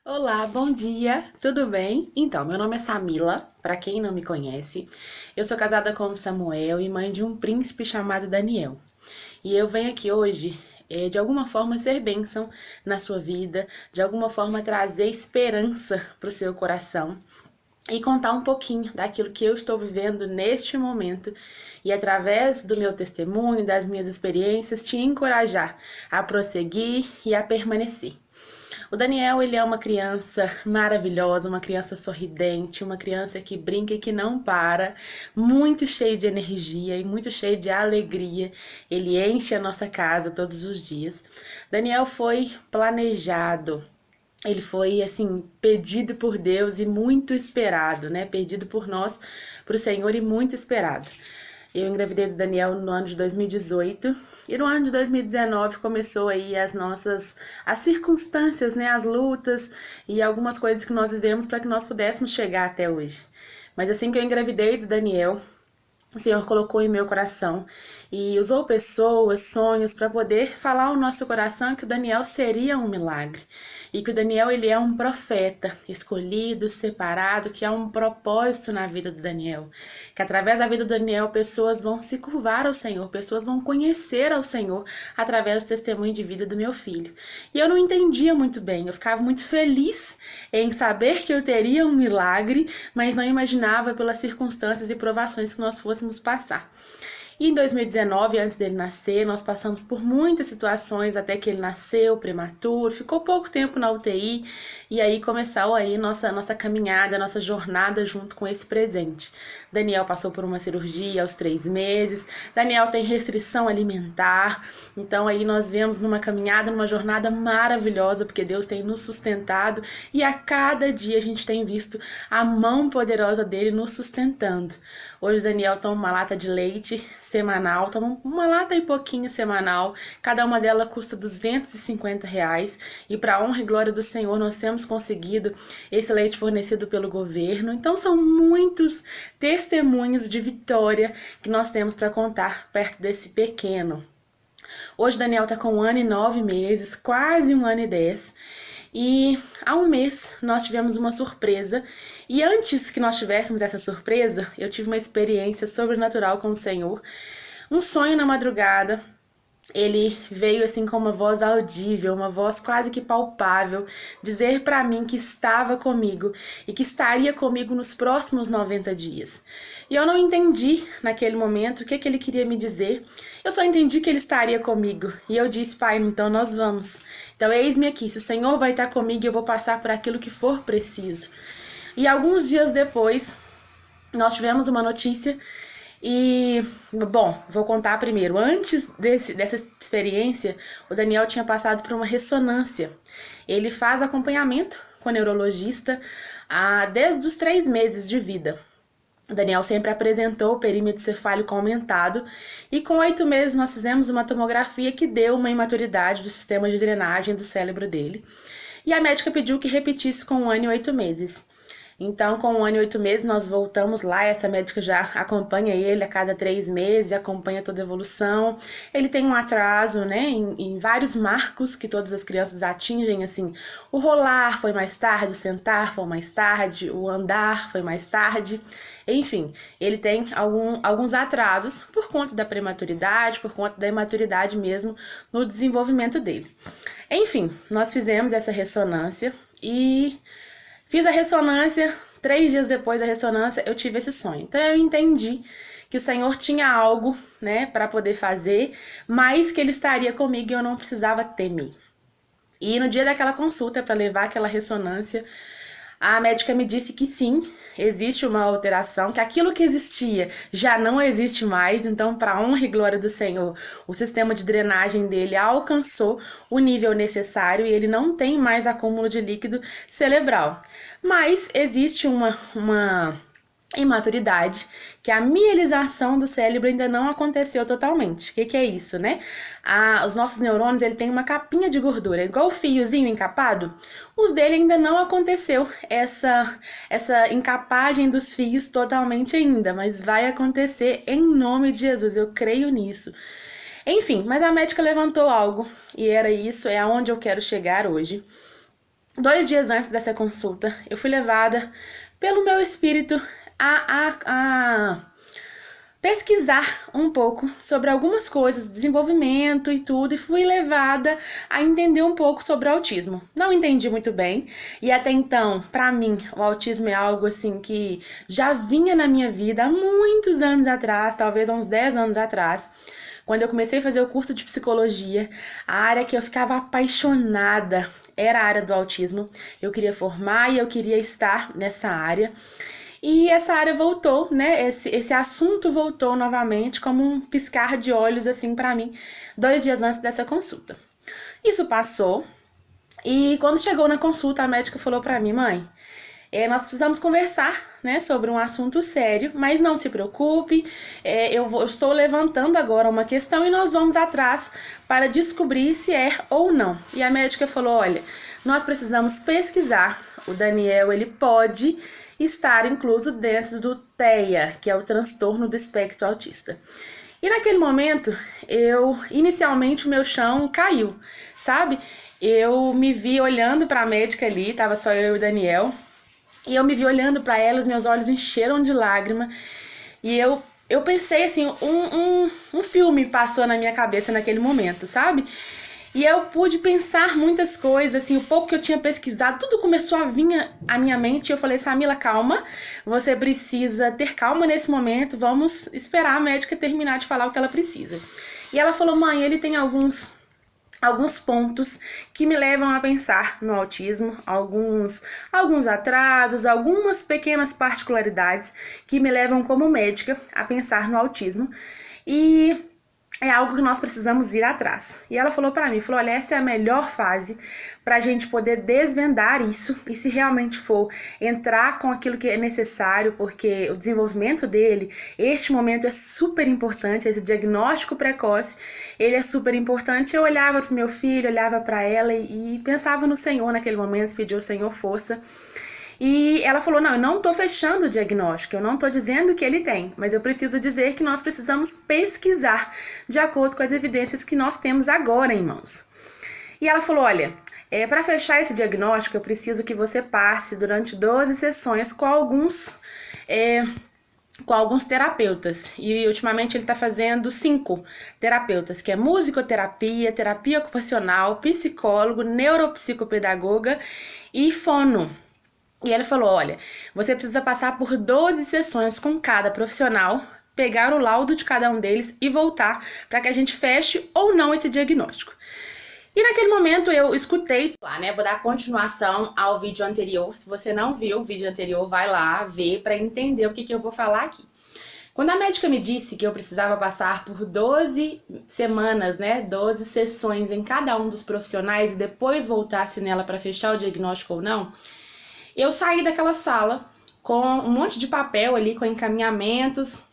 Olá, bom dia, tudo bem? Então, meu nome é Samila, para quem não me conhece. Eu sou casada com o Samuel e mãe de um príncipe chamado Daniel. E eu venho aqui hoje, de alguma forma, ser bênção na sua vida, de alguma forma trazer esperança para o seu coração e contar um pouquinho daquilo que eu estou vivendo neste momento e através do meu testemunho, das minhas experiências, te encorajar a prosseguir e a permanecer. O Daniel, ele é uma criança maravilhosa, uma criança sorridente, uma criança que brinca e que não para, muito cheio de energia e muito cheio de alegria. Ele enche a nossa casa todos os dias. Daniel foi planejado. Ele foi, assim, pedido por Deus e muito esperado, né? Pedido por nós, para o Senhor e muito esperado. Eu engravidei do Daniel no ano de 2018 e no ano de 2019 começou aí as circunstâncias, né, as lutas e algumas coisas que nós vivemos para que nós pudéssemos chegar até hoje. Mas assim que eu engravidei do Daniel, o Senhor colocou em meu coração e usou pessoas, sonhos para poder falar ao nosso coração que o Daniel seria um milagre. E que o Daniel, ele é um profeta escolhido, separado, que há um propósito na vida do Daniel. Que através da vida do Daniel, pessoas vão se curvar ao Senhor, pessoas vão conhecer ao Senhor através do testemunho de vida do meu filho. E eu não entendia muito bem, eu ficava muito feliz em saber que eu teria um milagre, mas não imaginava pelas circunstâncias e provações que nós fôssemos passar. E em 2019, antes dele nascer, nós passamos por muitas situações até que ele nasceu prematuro, ficou pouco tempo na UTI e aí começou aí nossa caminhada, nossa jornada junto com esse presente. Daniel passou por uma cirurgia aos 3 meses, Daniel tem restrição alimentar, então aí nós vemos numa caminhada, numa jornada maravilhosa, porque Deus tem nos sustentado e a cada dia a gente tem visto a mão poderosa dele nos sustentando. Hoje o Daniel toma uma lata de leite semanal, toma uma lata e pouquinho semanal, cada uma delas custa R$ 250 e para honra e glória do Senhor nós temos conseguido esse leite fornecido pelo governo. Então são muitos testemunhos de vitória que nós temos para contar perto desse pequeno. Hoje o Daniel está com 1 ano e 9 meses, quase 1 ano e 10. E há um mês nós tivemos uma surpresa. E antes que nós tivéssemos essa surpresa, eu tive uma experiência sobrenatural com o Senhor. Um sonho na madrugada. Ele veio assim com uma voz audível, uma voz quase que palpável, dizer para mim que estava comigo e que estaria comigo nos próximos 90 dias. E eu não entendi naquele momento o que ele queria me dizer. Eu só entendi que ele estaria comigo. E eu disse, Pai, então nós vamos. Então eis-me aqui, se o Senhor vai estar comigo, eu vou passar por aquilo que for preciso. E alguns dias depois, nós tivemos uma notícia e, bom, vou contar primeiro. Antes dessa experiência, o Daniel tinha passado por uma ressonância. Ele faz acompanhamento com o neurologista desde os 3 meses de vida. O Daniel sempre apresentou o perímetro cefálico aumentado e com 8 meses nós fizemos uma tomografia que deu uma imaturidade do sistema de drenagem do cérebro dele. E a médica pediu que repetisse com 1 ano e 8 meses. Então, com 1 ano e 8 meses, nós voltamos lá. Essa médica já acompanha ele a cada 3 meses, acompanha toda a evolução. Ele tem um atraso, né, em vários marcos que todas as crianças atingem, assim. O rolar foi mais tarde, o sentar foi mais tarde, o andar foi mais tarde. Enfim, ele tem alguns atrasos por conta da prematuridade, por conta da imaturidade mesmo no desenvolvimento dele. Enfim, nós fizemos essa ressonância e fiz a ressonância, 3 dias depois da ressonância eu tive esse sonho. Então eu entendi que o Senhor tinha algo, né, para poder fazer, mas que ele estaria comigo e eu não precisava temer. E no dia daquela consulta, para levar aquela ressonância, a médica me disse que sim, existe uma alteração, que aquilo que existia já não existe mais, então, para honra e glória do Senhor, o sistema de drenagem dele alcançou o nível necessário e ele não tem mais acúmulo de líquido cerebral. Mas existe uma imaturidade, que a mielização do cérebro ainda não aconteceu totalmente. O que é isso, né? Os nossos neurônios, ele tem uma capinha de gordura, igual o fiozinho encapado. Os dele ainda não aconteceu essa encapagem dos fios totalmente ainda, mas vai acontecer em nome de Jesus, eu creio nisso. Enfim, mas a médica levantou algo, e era isso, é aonde eu quero chegar hoje. 2 dias antes dessa consulta, eu fui levada pelo meu espírito a pesquisar um pouco sobre algumas coisas, desenvolvimento e tudo, e fui levada a entender um pouco sobre o autismo. Não entendi muito bem, e até então, para mim, o autismo é algo assim que já vinha na minha vida há muitos anos atrás, talvez há uns 10 anos atrás. Quando eu comecei a fazer o curso de psicologia, a área que eu ficava apaixonada era a área do autismo. Eu queria formar e eu queria estar nessa área. E essa área voltou, né? Esse assunto voltou novamente como um piscar de olhos assim para mim, 2 dias antes dessa consulta. Isso passou e quando chegou na consulta a médica falou para mim, mãe, nós precisamos conversar, né, sobre um assunto sério, mas não se preocupe, eu estou levantando agora uma questão e nós vamos atrás para descobrir se é ou não. E a médica falou, olha, nós precisamos pesquisar, o Daniel ele pode estar incluso dentro do TEA, que é o transtorno do espectro autista. E naquele momento, inicialmente o meu chão caiu, sabe? Eu me vi olhando para a médica ali, tava só eu e o Daniel, e eu me vi olhando para ela, os meus olhos encheram de lágrima, e eu pensei assim, um filme passou na minha cabeça naquele momento, sabe? E eu pude pensar muitas coisas, assim, o pouco que eu tinha pesquisado, tudo começou a vir à minha mente. E eu falei, Samila, calma, você precisa ter calma nesse momento, vamos esperar a médica terminar de falar o que ela precisa. E ela falou, mãe, ele tem alguns pontos que me levam a pensar no autismo, alguns atrasos, algumas pequenas particularidades que me levam como médica a pensar no autismo. E é algo que nós precisamos ir atrás. E ela falou para mim, falou, olha, essa é a melhor fase para a gente poder desvendar isso e se realmente for entrar com aquilo que é necessário, porque o desenvolvimento dele, este momento é super importante, esse diagnóstico precoce, ele é super importante. Eu olhava para o meu filho, olhava para ela e pensava no Senhor naquele momento, pedia ao Senhor força. E ela falou, não, eu não estou fechando o diagnóstico, eu não estou dizendo que ele tem, mas eu preciso dizer que nós precisamos pesquisar de acordo com as evidências que nós temos agora em mãos. E ela falou, olha, para fechar esse diagnóstico, eu preciso que você passe durante 12 sessões com alguns terapeutas. E ultimamente ele está fazendo 5 terapeutas, que é musicoterapia, terapia ocupacional, psicólogo, neuropsicopedagoga e fono. E ele falou, olha, você precisa passar por 12 sessões com cada profissional, pegar o laudo de cada um deles e voltar para que a gente feche ou não esse diagnóstico. E naquele momento eu escutei lá, né? Vou dar continuação ao vídeo anterior. Se você não viu o vídeo anterior, vai lá ver para entender o que eu vou falar aqui. Quando a médica me disse que eu precisava passar por 12 semanas, né, 12 sessões em cada um dos profissionais e depois voltasse nela para fechar o diagnóstico ou não, eu saí daquela sala com um monte de papel ali, com encaminhamentos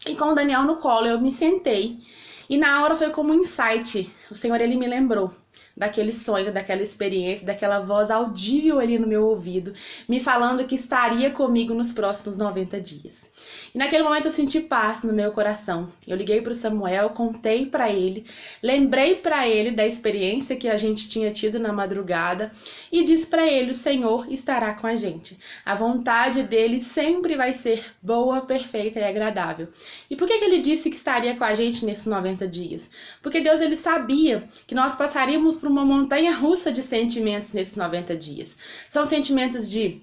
e com o Daniel no colo. Eu me sentei e na hora foi como um insight. O Senhor, ele me lembrou daquele sonho, daquela experiência, daquela voz audível ali no meu ouvido, me falando que estaria comigo nos próximos 90 dias. E naquele momento eu senti paz no meu coração. Eu liguei para o Samuel, contei para ele, lembrei para ele da experiência que a gente tinha tido na madrugada e disse para ele, o Senhor estará com a gente. A vontade dele sempre vai ser boa, perfeita e agradável. E por que ele disse que estaria com a gente nesses 90 dias? Porque Deus, ele sabia que nós passaríamos por uma montanha russa de sentimentos nesses 90 dias. São sentimentos de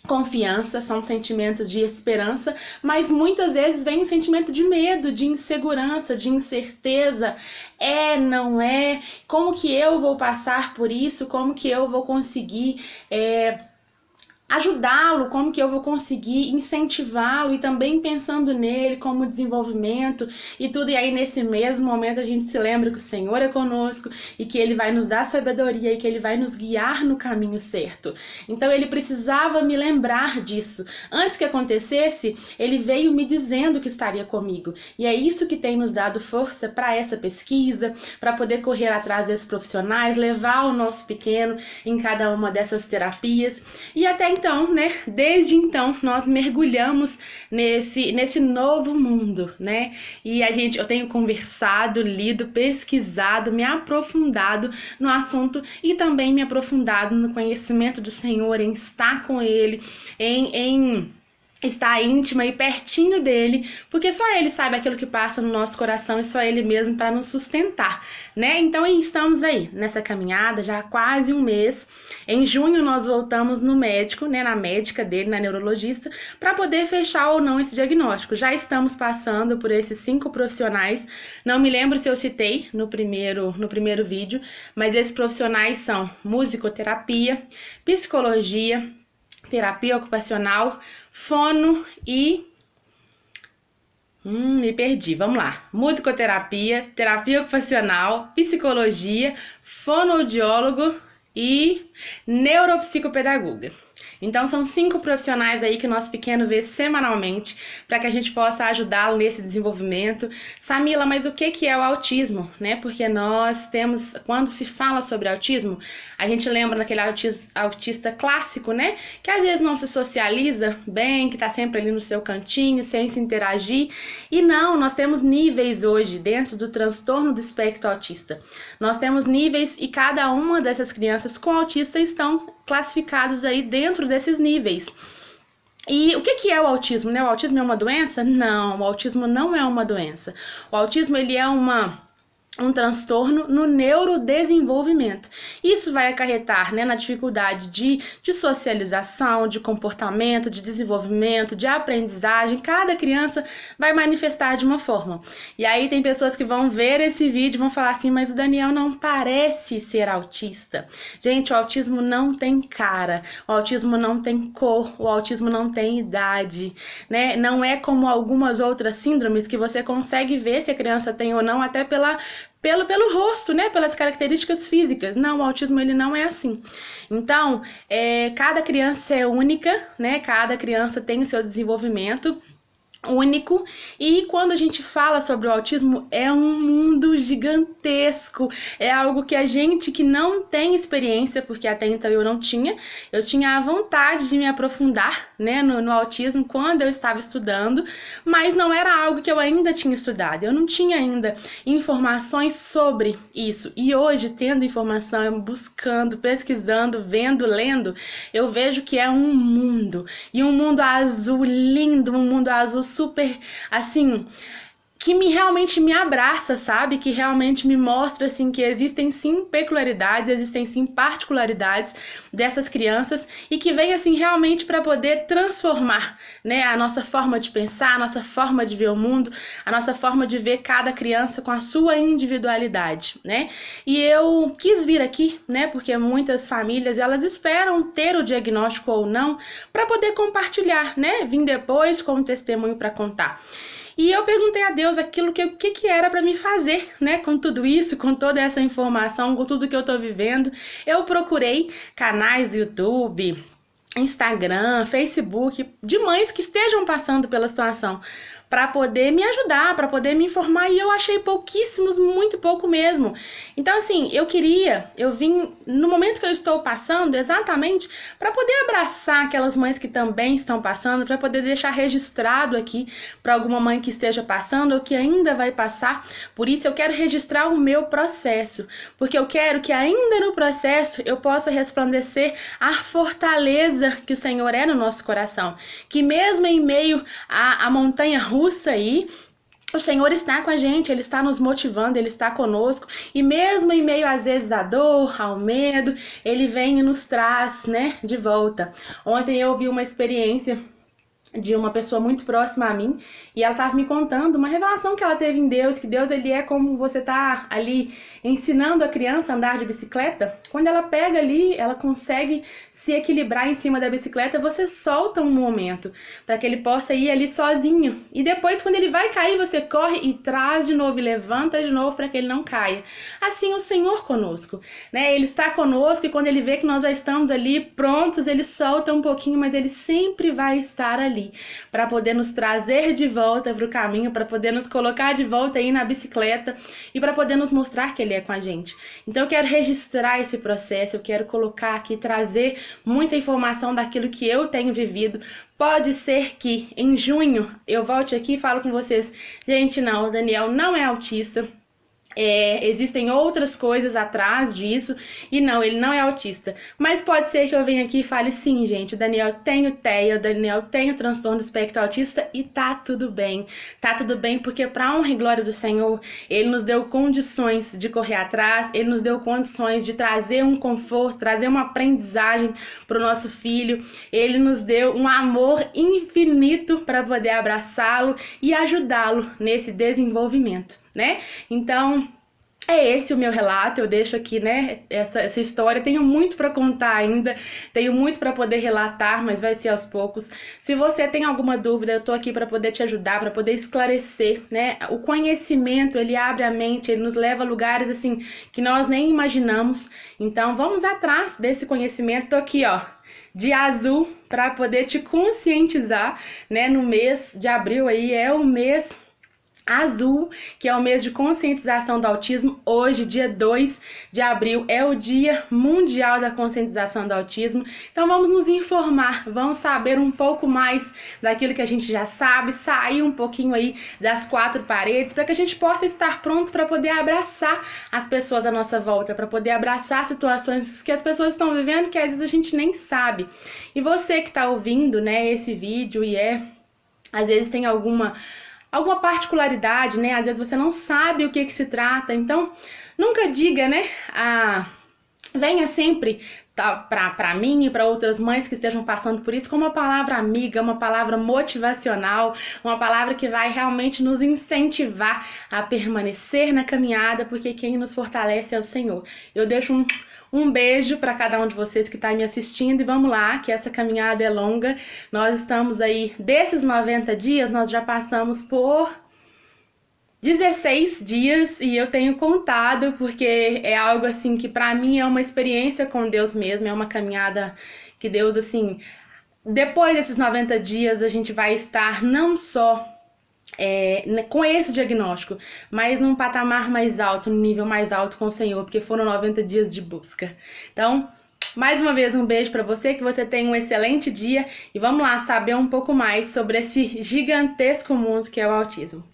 confiança, são sentimentos de esperança, mas muitas vezes vem um sentimento de medo, de insegurança, de incerteza. Não é? Como que eu vou passar por isso? Como que eu vou conseguir ajudá-lo, como que eu vou conseguir incentivá-lo e também pensando nele como desenvolvimento e tudo. E aí nesse mesmo momento a gente se lembra que o Senhor é conosco e que ele vai nos dar sabedoria e que ele vai nos guiar no caminho certo. Então ele precisava me lembrar disso. Antes que acontecesse, ele veio me dizendo que estaria comigo. E é isso que tem nos dado força para essa pesquisa, para poder correr atrás desses profissionais, levar o nosso pequeno em cada uma dessas terapias. E até então, né, desde então, nós mergulhamos nesse novo mundo, né? E eu tenho conversado, lido, pesquisado, me aprofundado no assunto e também me aprofundado no conhecimento do Senhor, em estar com Ele, em estar íntima e pertinho dele, porque só ele sabe aquilo que passa no nosso coração e só ele mesmo para nos sustentar, né? Então estamos aí nessa caminhada já há quase um mês. Em junho nós voltamos no médico, né, na médica dele, na neurologista, para poder fechar ou não esse diagnóstico. Já estamos passando por esses 5 profissionais. Não me lembro se eu citei no primeiro vídeo, mas esses profissionais são musicoterapia, psicologia, terapia ocupacional, fono e... me perdi, vamos lá. Musicoterapia, terapia ocupacional, psicologia, fonoaudiólogo e neuropsicopedagoga. Então são 5 profissionais aí que o nosso pequeno vê semanalmente para que a gente possa ajudá-lo nesse desenvolvimento. Samila, mas o que é o autismo, né? Porque nós temos, quando se fala sobre autismo, a gente lembra daquele autista clássico, né? Que às vezes não se socializa bem, que tá sempre ali no seu cantinho, sem se interagir. E não, nós temos níveis hoje dentro do transtorno do espectro autista. Nós temos níveis e cada uma dessas crianças com autista estão classificados aí dentro desses níveis. E o que é o autismo, né? O autismo é uma doença? Não, o autismo não é uma doença. O autismo, ele é um transtorno no neurodesenvolvimento. Isso vai acarretar, né, na dificuldade de socialização, de comportamento, de desenvolvimento, de aprendizagem. Cada criança vai manifestar de uma forma. E aí tem pessoas que vão ver esse vídeo e vão falar assim, mas o Daniel não parece ser autista. Gente, o autismo não tem cara, o autismo não tem cor, o autismo não tem idade, né? Não é como algumas outras síndromes que você consegue ver se a criança tem ou não, até pelo rosto, né? Pelas características físicas. Não, o autismo ele não é assim. Então, cada criança é única, né? Cada criança tem o seu desenvolvimento único, e quando a gente fala sobre o autismo é um mundo gigantesco, é algo que a gente que não tem experiência, porque até então eu tinha a vontade de me aprofundar, né, no autismo quando eu estava estudando, mas não era algo que eu ainda tinha estudado, eu não tinha ainda informações sobre isso, e hoje tendo informação, buscando, pesquisando, vendo, lendo, eu vejo que é um mundo, e um mundo azul lindo, um mundo azul super, assim, que realmente me abraça, sabe? Que realmente me mostra, assim, que existem sim peculiaridades, existem sim particularidades dessas crianças e que vem, assim, realmente para poder transformar, né? A nossa forma de pensar, a nossa forma de ver o mundo, a nossa forma de ver cada criança com a sua individualidade, né? E eu quis vir aqui, né? Porque muitas famílias, elas esperam ter o diagnóstico ou não para poder compartilhar, né? Vim depois com um testemunho para contar. E eu perguntei a Deus aquilo que era para me fazer, né? Com tudo isso, com toda essa informação, com tudo que eu tô vivendo. Eu procurei canais do YouTube, Instagram, Facebook, de mães que estejam passando pela situação, para poder me ajudar, para poder me informar, e eu achei pouquíssimos, muito pouco mesmo. Então, assim, eu vim no momento que eu estou passando, exatamente para poder abraçar aquelas mães que também estão passando, para poder deixar registrado aqui para alguma mãe que esteja passando ou que ainda vai passar. Por isso eu quero registrar o meu processo, porque eu quero que ainda no processo eu possa resplandecer a fortaleza que o Senhor é no nosso coração, que mesmo em meio à montanha russa aí, o Senhor está com a gente, Ele está nos motivando, Ele está conosco, e mesmo em meio às vezes à dor, ao medo, Ele vem e nos traz, né, de volta. Ontem eu ouvi uma experiência de uma pessoa muito próxima a mim, e ela estava me contando uma revelação que ela teve em Deus, que Deus, ele é como você tá ali ensinando a criança a andar de bicicleta. Quando ela pega ali, ela consegue se equilibrar em cima da bicicleta, você solta um momento para que ele possa ir ali sozinho, e depois quando ele vai cair, você corre e traz de novo e levanta de novo para que ele não caia. Assim o Senhor conosco, né? Ele está conosco, e quando ele vê que nós já estamos ali prontos, ele solta um pouquinho, mas ele sempre vai estar ali ali, para poder nos trazer de volta para o caminho, para poder nos colocar de volta aí na bicicleta e para poder nos mostrar que Ele é com a gente. Então eu quero registrar esse processo, eu quero colocar aqui, trazer muita informação daquilo que eu tenho vivido. Pode ser que em junho eu volte aqui e falo com vocês, gente, não, o Daniel não é autista. Existem outras coisas atrás disso e não, ele não é autista, mas pode ser que eu venha aqui e fale, sim, gente, o Daniel tem o TEA, o Daniel tem o transtorno do espectro autista e tá tudo bem porque para a honra e glória do Senhor, Ele nos deu condições de correr atrás, Ele nos deu condições de trazer um conforto, trazer uma aprendizagem para o nosso filho, Ele nos deu um amor infinito para poder abraçá-lo e ajudá-lo nesse desenvolvimento, né? Então, é esse o meu relato, eu deixo aqui, né, essa história. Tenho muito para contar ainda, tenho muito para poder relatar, mas vai ser aos poucos. Se você tem alguma dúvida, eu tô aqui para poder te ajudar, para poder esclarecer, né? O conhecimento, ele abre a mente, ele nos leva a lugares assim que nós nem imaginamos. Então, vamos atrás desse conhecimento. Tô aqui, ó, de azul para poder te conscientizar, né? No mês de abril aí é o mês azul, que é o mês de conscientização do autismo. Hoje, dia 2 de abril, é o Dia Mundial da Conscientização do Autismo. Então vamos nos informar, vamos saber um pouco mais daquilo que a gente já sabe, sair um pouquinho aí das quatro paredes, para que a gente possa estar pronto para poder abraçar as pessoas à nossa volta, para poder abraçar situações que as pessoas estão vivendo que às vezes a gente nem sabe. E você que está ouvindo, né, esse vídeo e às vezes tem alguma particularidade, né? Às vezes você não sabe o que se trata, então nunca diga, né? Venha sempre para mim e para outras mães que estejam passando por isso com uma palavra amiga, uma palavra motivacional, uma palavra que vai realmente nos incentivar a permanecer na caminhada, porque quem nos fortalece é o Senhor. Eu deixo um beijo para cada um de vocês que está me assistindo e vamos lá, que essa caminhada é longa. Nós estamos aí, desses 90 dias, nós já passamos por 16 dias e eu tenho contado porque é algo assim que para mim é uma experiência com Deus mesmo, é uma caminhada que Deus assim, depois desses 90 dias a gente vai estar não só com esse diagnóstico, mas num patamar mais alto, num nível mais alto com o Senhor, porque foram 90 dias de busca. Então, mais uma vez um beijo para você, que você tenha um excelente dia e vamos lá saber um pouco mais sobre esse gigantesco mundo que é o autismo.